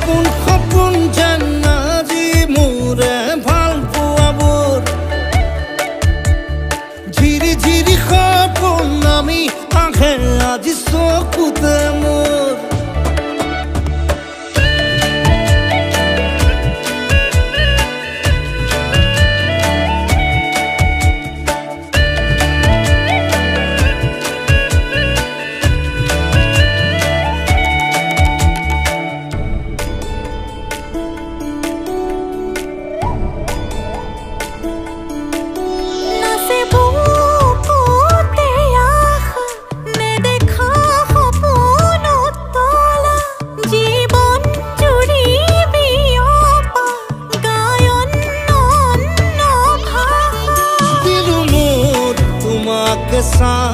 সপোন সপোন যেন আজি মোৰে ভাল পোৱাবোৰ ঝিৰি ঝিৰি সপোন আমি আহে আজি চকুতে মোৰ के साथ